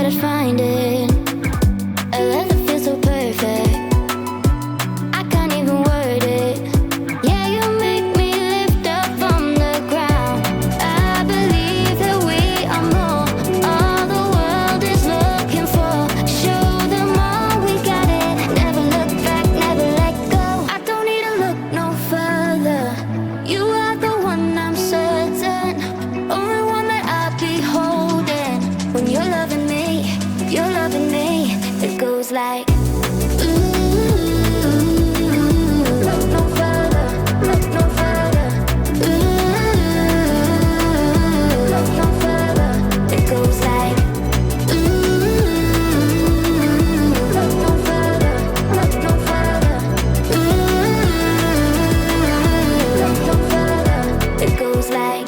thought I'd find it. A love that feels so perfect, I can't even word it. Yeah, you make me lift up from the ground. I believe that we are more, all the world is looking for. Show them all we got it. Never look back, never let go. I don't need to look no further. You are the one I'm certain, only one that I'll be holding. When you're loving me, you're loving me. It goes like, look no further, look no further. Look no further. It goes like, look no further, look no further. Look no further. It goes like,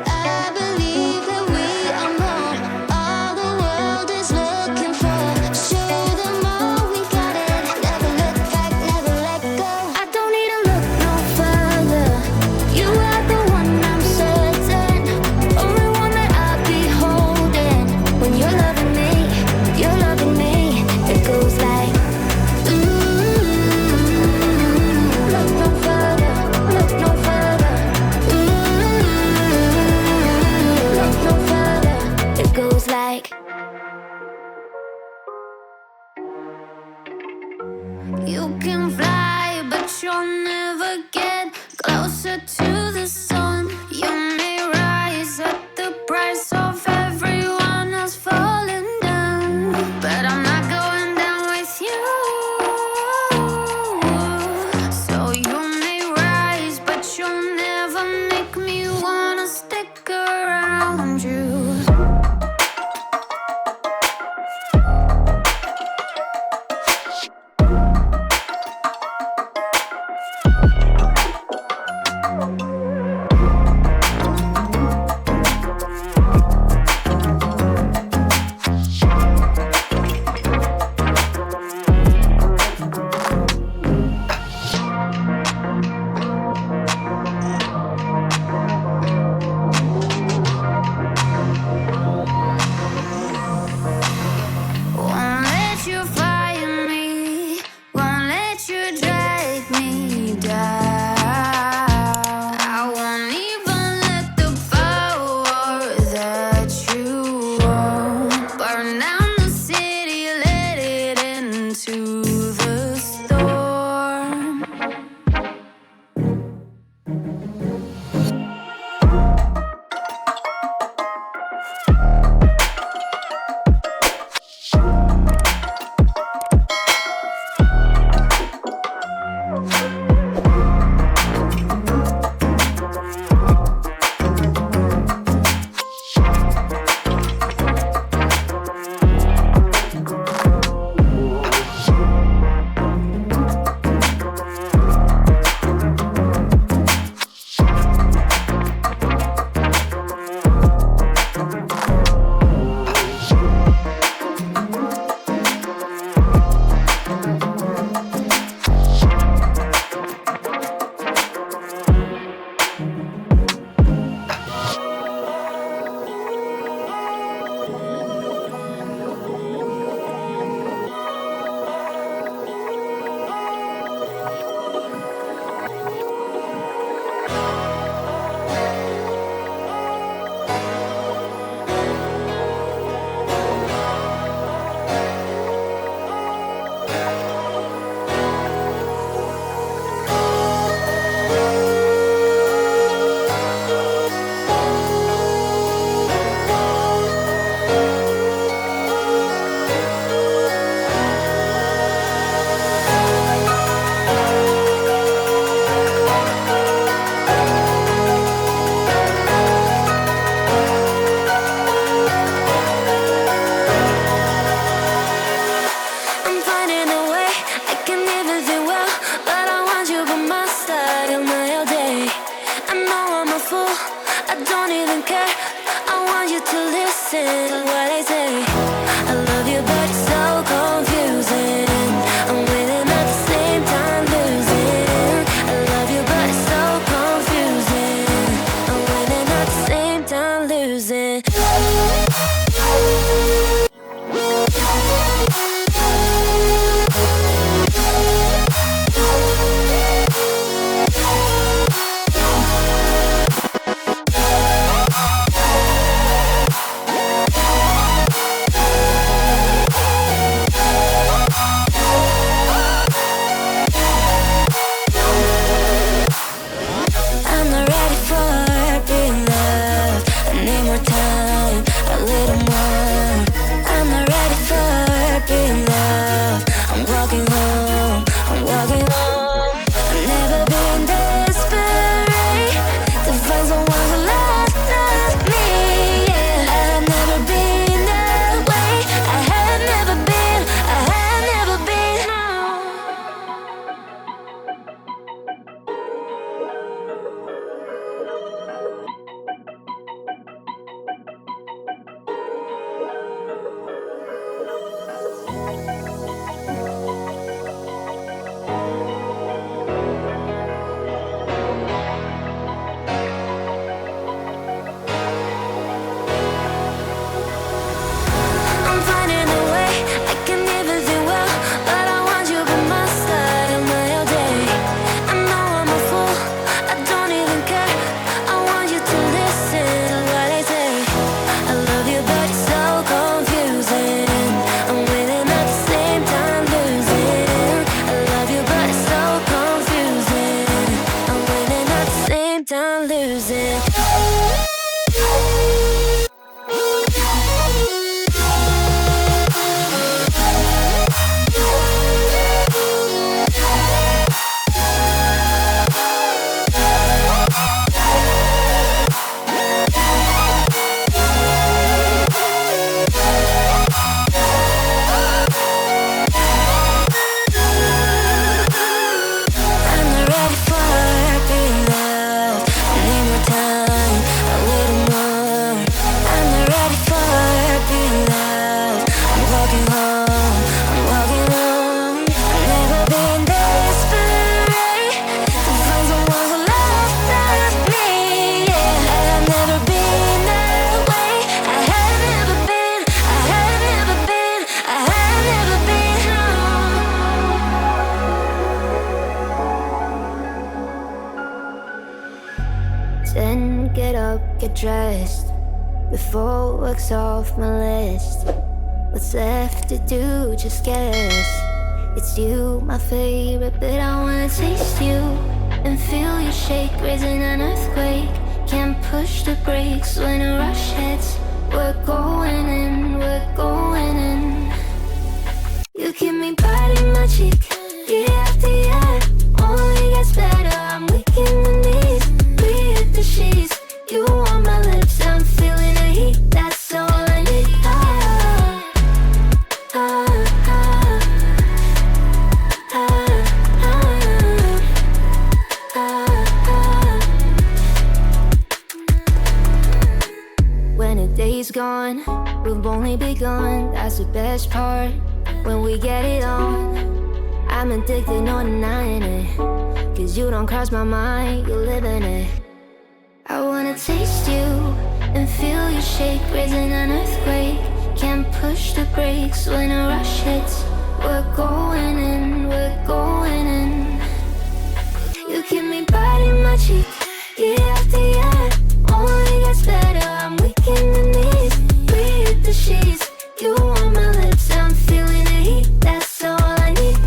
I believe that we are more, all the world is looking for. Show them all we got it. Never look back, never let go. I don't need to look no further. You are the one I'm certain, only one that I'll be holding. When you're loving me, you're loving me. It goes like, look no further, look no further. Look no further. It goes like, you can fly, but you'll never get closer to the sun. You may rise at the price of everyone else falling down, but I'm not going down with you. So you may rise, but you'll never make me wanna stick around you. Won't let you fire me, won't let you drag me down. I won't even let the power that you own burn down the city, let it into the storm. dressed before work's off my list. What's left to do, just guess. It's you, my favorite, but I wanna taste you and feel you shake, raising an earthquake. Can't push the brakes when a rush hits. We're going in, we're going in. You keep me biting my cheek, year after year. Only gets better, I'm weak in the knees. We hit the sheets, you on my lips, I'm feeling the heat. That's all I need. When the day's gone, we've only begun. That's the best part, when we get it on. I'm addicted, no denying it, 'cause you don't cross my mind, you live in it. I wanna taste you and feel you shake, raising an earthquake. Can't push the brakes when a rush hits. We're going in, we're going in. You keep me biting my cheek, year after year. Only gets better, I'm weak in the knees. We hit the sheets, you on my lips, I'm feeling the heat. That's all I need.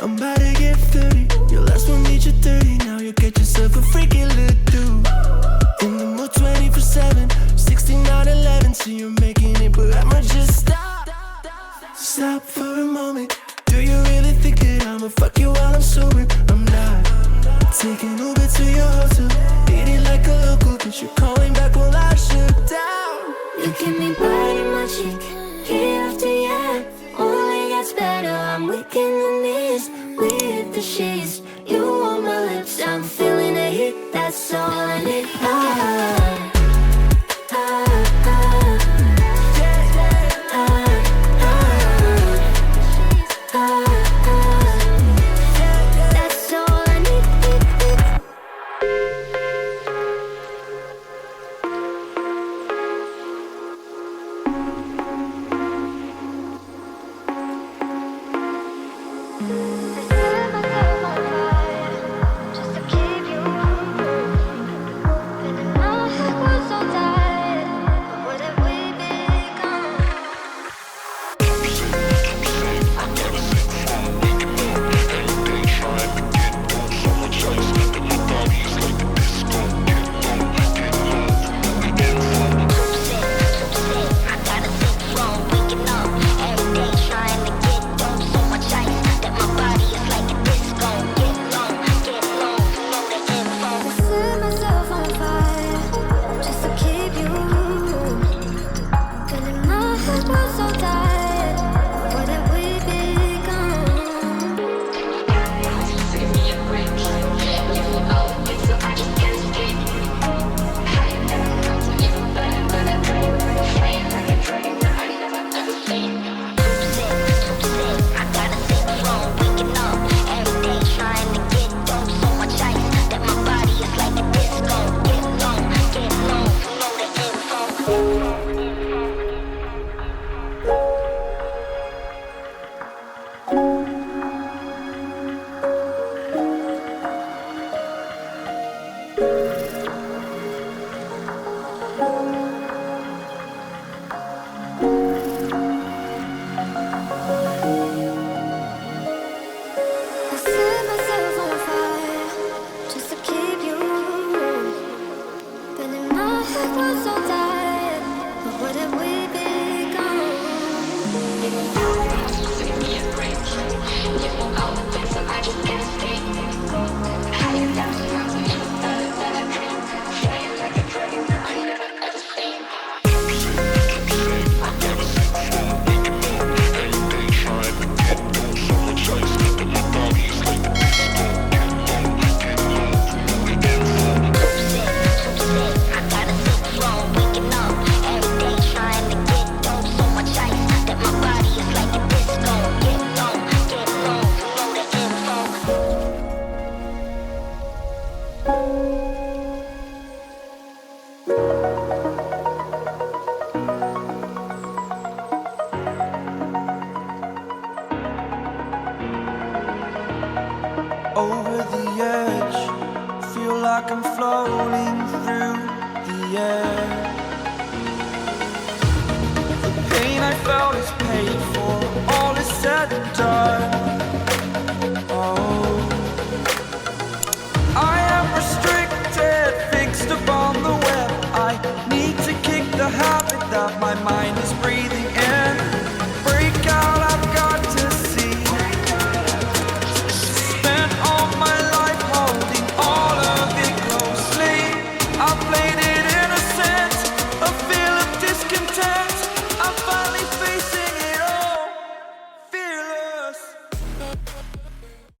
I'm about to get 30. Your last one made you 30. Now you get yourself a freaky little dude. In the mood 24/7, 16/11. So you're making it, but I'ma just stop. Stop for a moment. Do you really think that I'ma fuck you while I'm sober? I'm not. Taking Uber to your hotel, eating like a local, 'cause you're calling back while I shut down. You keep me biting my cheek, year after year. Only gets better, I'm weak in the knees. We hit the sheets, you on my lips, I'm feeling the heat. That's all I need. That's all I need. Just to keep you feeling my heart was so tight. What have we become? I set myself on fire just to keep you feeling my heart was so tight. What have we become? I set myself on fire just to keep you feeling my heart was so tight. But what have we become? over the edge. Feel like I'm floating through the air. The pain I felt is paid for, all is said and done.